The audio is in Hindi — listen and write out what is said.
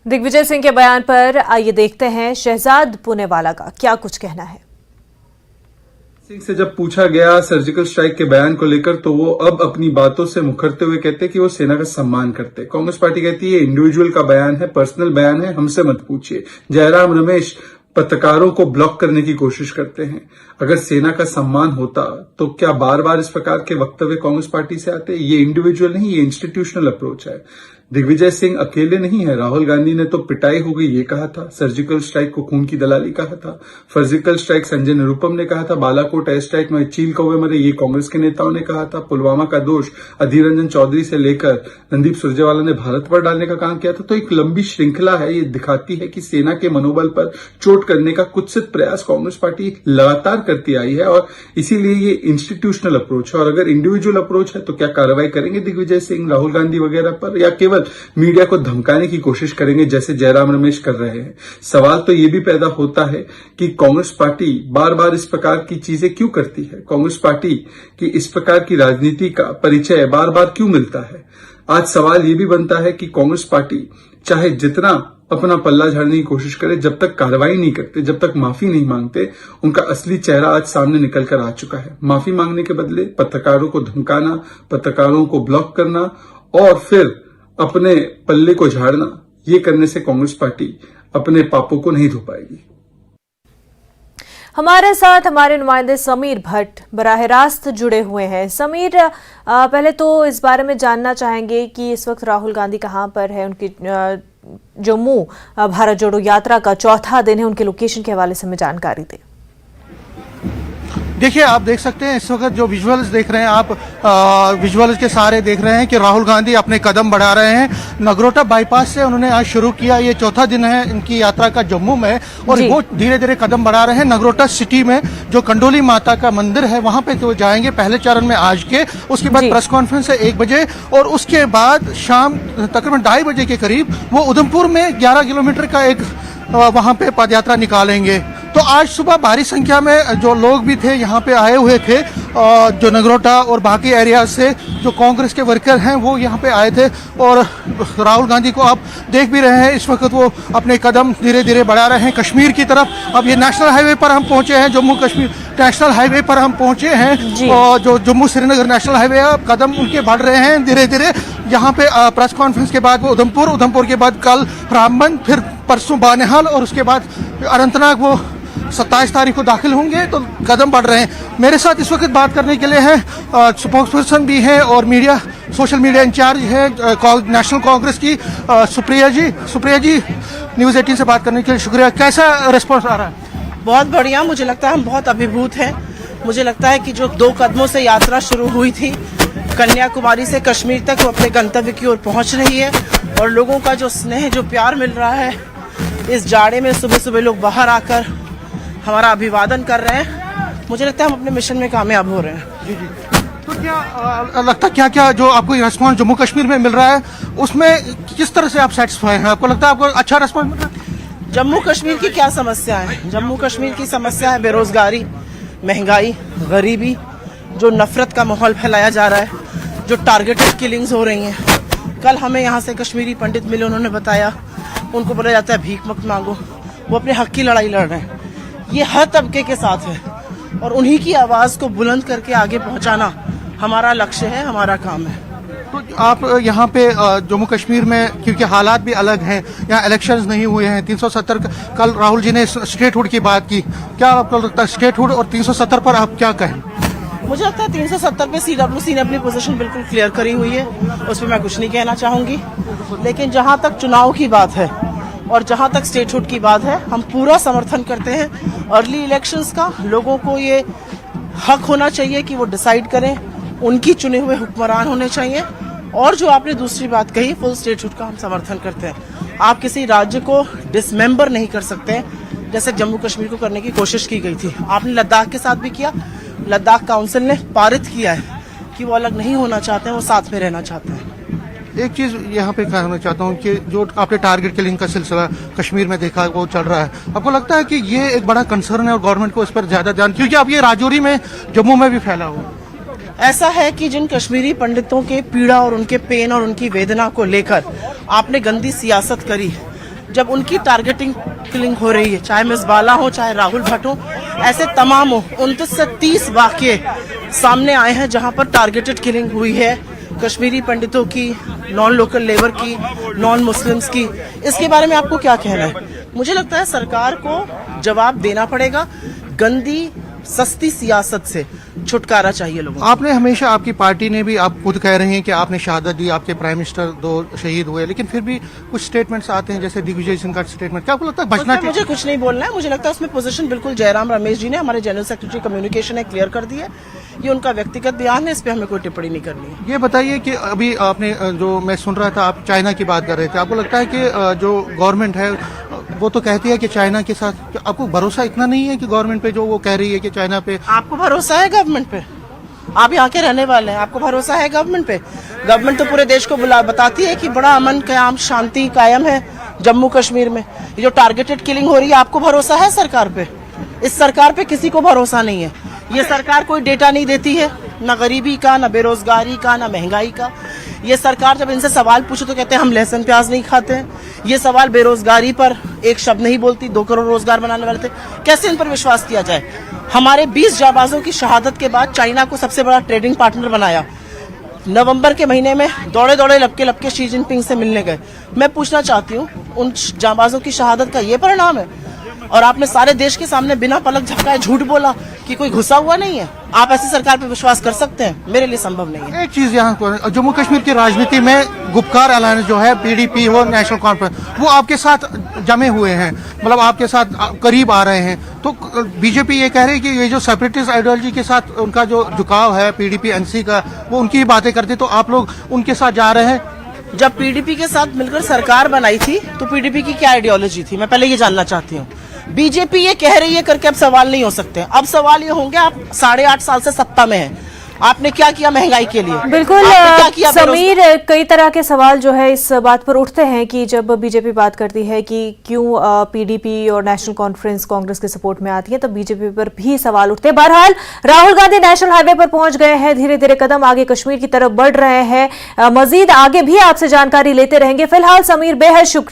दिग्विजय सिंह के बयान पर आइए देखते हैं शहजाद पुनेवाला का क्या कुछ कहना है। सिंह से जब पूछा गया सर्जिकल स्ट्राइक के बयान को लेकर तो वो अब अपनी बातों से मुखरते हुए कहते कि वो सेना का सम्मान करते। कांग्रेस पार्टी कहती है इंडिविजुअल का बयान है, पर्सनल बयान है, हमसे मत पूछिए। जयराम रमेश पत्रकारों को ब्लॉक करने की कोशिश करते हैं। अगर सेना का सम्मान होता तो क्या बार बार इस प्रकार के वक्तव्य कांग्रेस पार्टी से आते? ये इंडिविजुअल नहीं, ये इंस्टीट्यूशनल अप्रोच है। दिग्विजय सिंह अकेले नहीं है। राहुल गांधी ने तो पिटाई हो गई ये कहा था, सर्जिकल स्ट्राइक को खून की दलाली कहा था, सर्जिकल स्ट्राइक संजय निरुपम ने कहा था, बालाकोट एयर स्ट्राइक में चील कौवे मरे ये कांग्रेस के नेताओं ने कहा था, पुलवामा का दोष अधीर रंजन चौधरी से लेकर रणदीप सुरजेवाला ने भारत पर डालने का काम किया था। तो एक लंबी श्रृंखला है। ये दिखाती है कि सेना के मनोबल पर चोट करने का कुत्सित प्रयास कांग्रेस पार्टी लगातार करती आई है और इसीलिए ये इंस्टीट्यूशनल अप्रोच है। और अगर इंडिविजुअल अप्रोच है तो क्या कार्रवाई करेंगे दिग्विजय सिंह, राहुल गांधी वगैरह पर, या केवल मीडिया को धमकाने की कोशिश करेंगे जैसे जयराम रमेश कर रहे हैं? सवाल तो ये भी पैदा होता है कि कांग्रेस पार्टी बार बार इस प्रकार की चीजें क्यों करती है? कांग्रेस पार्टी की इस प्रकार की राजनीति का परिचय बार बार क्यों मिलता है? आज सवाल ये भी बनता है कि कांग्रेस पार्टी चाहे जितना अपना पल्ला झाड़ने की कोशिश करे, जब तक कार्रवाई नहीं करते, जब तक माफी नहीं मांगते, उनका असली चेहरा आज सामने निकल कर आ चुका है। माफी मांगने के बदले पत्रकारों को धमकाना, पत्रकारों को ब्लॉक करना और फिर अपने पल्ले को झाड़ना, ये करने से कांग्रेस पार्टी अपने पापों को नहीं धो पाएगी। हमारे साथ हमारे नुमाइंदे समीर भट्ट बराह रास्त जुड़े हुए हैं। समीर, पहले तो इस बारे में जानना चाहेंगे कि इस वक्त राहुल गांधी कहां पर है। उनकी जम्मू भारत जोड़ो यात्रा का चौथा दिन है, उनके लोकेशन के हवाले से हमें जानकारी दें। देखिए, आप देख सकते हैं इस वक्त जो विजुअल्स देख रहे हैं आप, विजुअल्स के सहारे देख रहे हैं कि राहुल गांधी अपने कदम बढ़ा रहे हैं। नगरोटा बाईपास से उन्होंने आज शुरू किया, ये चौथा दिन है इनकी यात्रा का जम्मू में, और वो धीरे धीरे कदम बढ़ा रहे हैं। नगरोटा सिटी में जो कंडोली माता का मंदिर है वहां पे तो जाएंगे पहले चरण में आज के, उसके बाद प्रेस कॉन्फ्रेंस है 1 बजे, और उसके बाद शाम तकरीबन 2:30 बजे के करीब वो उधमपुर में 11 किलोमीटर का एक वहां पे पदयात्रा निकालेंगे। तो आज सुबह भारी संख्या में जो लोग भी थे यहाँ पे आए हुए थे, जो नगरोटा और बाकी एरिया से जो कांग्रेस के वर्कर हैं वो यहाँ पे आए थे। और राहुल गांधी को आप देख भी रहे हैं, इस वक्त वो अपने कदम धीरे धीरे बढ़ा रहे हैं कश्मीर की तरफ। अब ये नेशनल हाईवे पर हम पहुंचे हैं, जम्मू कश्मीर नेशनल हाईवे पर हम पहुंचे हैं, और जो जम्मू श्रीनगर नेशनल हाईवे है, कदम उनके बढ़ रहे हैं धीरे धीरे। यहाँ पे प्रेस कॉन्फ्रेंस के बाद वो उधमपुर के बाद कल रामबन, फिर परसों बानिहाल, और उसके बाद अनंतनाग वो 27 तारीख को दाखिल होंगे। तो कदम बढ़ रहे हैं। मेरे साथ इस वक्त बात करने के लिए हैं स्पोक्सपर्सन भी हैं और मीडिया, सोशल मीडिया इंचार्ज है नेशनल कांग्रेस की सुप्रिया जी न्यूज़ 18 से बात करने के लिए शुक्रिया। कैसा रिस्पॉन्स आ रहा है? बहुत बढ़िया। मुझे लगता है हम बहुत अभिभूत हैं। मुझे लगता है कि जो 2 कदमों से यात्रा शुरू हुई थी कन्याकुमारी से कश्मीर तक, वो अपने गंतव्य की ओर पहुंच रही है, और लोगों का जो स्नेह, जो प्यार मिल रहा है इस जाड़े में, सुबह सुबह लोग बाहर आकर हमारा अभिवादन कर रहे हैं। मुझे लगता है हम अपने मिशन में कामयाब हो रहे हैं। जी। तो क्या लगता है, क्या जो आपको रिस्पॉन्स जम्मू कश्मीर में मिल रहा है उसमें किस तरह से आप सेटिस्फाई हैं? आपको लगता है आपको अच्छा रिस्पॉन्स मिल रहा है? जम्मू कश्मीर की क्या समस्या है? जम्मू कश्मीर की समस्या है बेरोजगारी, महंगाई, गरीबी, जो नफरत का माहौल फैलाया जा रहा है, जो टारगेटेड किलिंग्स हो रही हैं। कल हमें यहाँ से कश्मीरी पंडित मिले, उन्होंने बताया उनको बोला जाता है भीख मत मांगो, वो अपने हक की लड़ाई लड़ रहे हैं। ये हर तबके के साथ है, और उन्हीं की आवाज को बुलंद करके आगे पहुंचाना हमारा लक्ष्य है, हमारा काम है। तो आप यहाँ पे जम्मू कश्मीर में, क्योंकि हालात भी अलग हैं, यहाँ इलेक्शंस नहीं हुए हैं, 370 कल राहुल जी ने स्टेटहुड की बात की, क्या आपको लगता है स्टेटहुड और 370 पर आप क्या कहें? मुझे लगता है 370 पे CWC ने अपनी पोजीशन बिल्कुल क्लियर करी हुई है, उस पर मैं कुछ नहीं कहना चाहूंगी। लेकिन जहां तक चुनाव की बात है और जहां तक स्टेटहुड की बात है, हम पूरा समर्थन करते हैं अर्ली इलेक्शंस का। लोगों को ये हक होना चाहिए कि वो डिसाइड करें, उनकी चुने हुए हुक्मरान होने चाहिए। और जो आपने दूसरी बात कही, फुल स्टेटहुड का हम समर्थन करते हैं। आप किसी राज्य को डिसमेंबर नहीं कर सकते जैसे जम्मू कश्मीर को करने की कोशिश की गई थी। आपने लद्दाख के साथ भी किया। लद्दाख काउंसिल ने पारित किया है कि वो अलग नहीं होना चाहते हैं, वो साथ में रहना चाहते हैं। एक चीज यहाँ पे कहना चाहता हूँ कि जो आपने टारगेट किलिंग का सिलसिला कश्मीर में देखा वो चल रहा है, आपको लगता है कि ये एक बड़ा कंसर्न है और गवर्नमेंट को इस पर ज्यादा ध्यान, क्योंकि अब ये राजौरी में, जम्मू में भी फैला हुआ है? ऐसा है कि जिन कश्मीरी पंडितों के पीड़ा और उनके पेन और उनकी वेदना को लेकर आपने गंदी सियासत करी, जब उनकी टारगेटिंग किलिंग हो रही है, चाहे मिस बाला हो, चाहे राहुल भट्ट हो, ऐसे तमाम हो 29 से 30 वाकये सामने आए हैं जहां पर टारगेटेड किलिंग हुई है कश्मीरी पंडितों की, नॉन लोकल लेबर की, नॉन मुस्लिम्स की। इसके बारे में आपको क्या कहना है? मुझे लगता है सरकार को जवाब देना पड़ेगा। गंदी सस्ती सियासत से छुटकारा चाहिए लोगों को। आपने हमेशा, आपकी पार्टी ने भी, आप खुद कह रहे हैं कि आपने शहादत दी, आपके प्राइम मिनिस्टर 2 शहीद हुए, लेकिन फिर भी कुछ स्टेटमेंट्स आते हैं जैसे दिग्विजय सिंह का स्टेटमेंट, क्या आपको लगता है बचना चाहिए? मुझे कुछ नहीं बोलना है। मुझे लगता है उसमें पोजीशन बिल्कुल जयराम रमेश जी ने, हमारे जनरल सेक्रेटरी कम्युनिकेशन है, क्लियर कर दी है। ये उनका व्यक्तिगत बयान है, इस पे हमें कोई टिप्पणी नहीं करनी है। ये बताइए कि अभी आपने जो मैं सुन रहा था, आप चाइना की बात कर रहे थे, आपको लगता है कि जो गवर्नमेंट है वो तो कहती है कि चाइना के साथ, आपको भरोसा इतना नहीं है कि गवर्नमेंट पे जो वो कह रही है कि चाइना पे? आपको भरोसा है गवर्नमेंट पे? आप यहाँ के रहने वाले हैं, आपको भरोसा है गवर्नमेंट पे? गवर्नमेंट तो पूरे देश को बताती है कि बड़ा अमन कायम, शांति कायम है जम्मू कश्मीर में। ये जो टारगेटेड किलिंग हो रही है, आपको भरोसा है सरकार पे? इस सरकार पे किसी को भरोसा नहीं है। ये सरकार कोई डेटा नहीं देती है, ना गरीबी का, ना बेरोजगारी का, ना महंगाई का। ये सरकार जब इनसे सवाल पूछो तो कहते हैं हम लहसुन प्याज नहीं खाते हैं। ये सवाल बेरोजगारी पर एक शब्द नहीं बोलती। 2 करोड़ रोजगार बनाने वाले थे, कैसे इन पर विश्वास किया जाए? हमारे 20 जाबाजों की शहादत के बाद चाइना को सबसे बड़ा ट्रेडिंग पार्टनर बनाया। नवंबर के महीने में दौड़े दौड़े लपके लपके शी जिनपिंग से मिलने गए। मैं पूछना चाहती हूँ, उन जाबाजों की शहादत का ये परिणाम है? और आपने सारे देश के सामने बिना पलक झपकाए झूठ बोला कि कोई घुसा हुआ नहीं है। आप ऐसी सरकार पर विश्वास कर सकते हैं? मेरे लिए संभव नहीं है। एक चीज यहाँ, जम्मू कश्मीर की राजनीति में गुपकार अलायंस जो है, पीडीपी हो, नेशनल कॉन्फ्रेंस, वो आपके साथ जमे हुए हैं, मतलब आपके साथ करीब आ रहे हैं। तो बीजेपी ये कह रही है कि ये जो सेपरेटिस्ट आइडियोलॉजी के साथ उनका जो झुकाव है, पीडीपी एनसी का, वो उनकी ही बातें करते, तो आप लोग उनके साथ जा रहे हैं। जब पीडीपी के साथ मिलकर सरकार बनाई थी तो पीडीपी की क्या आइडियोलॉजी थी, मैं पहले ये जानना चाहती हूँ। बीजेपी ये कह रही है करके अब सवाल नहीं हो सकते। अब सवाल ये होंगे, आप 8.5 साल से सत्ता में हैं, आपने क्या किया महंगाई के लिए? बिल्कुल समीर, कई तरह के सवाल जो है इस बात पर उठते हैं कि जब बीजेपी बात करती है कि क्यों पीडीपी और नेशनल कॉन्फ्रेंस कांग्रेस के सपोर्ट में आती है, तो बीजेपी पर भी सवाल उठते हैं। बहरहाल राहुल गांधी नेशनल हाईवे पर पहुंच गए हैं, धीरे धीरे कदम आगे कश्मीर की तरफ बढ़ रहे हैं। मजीद आगे भी आपसे जानकारी लेते रहेंगे। फिलहाल समीर, बेहद शुक्रिया।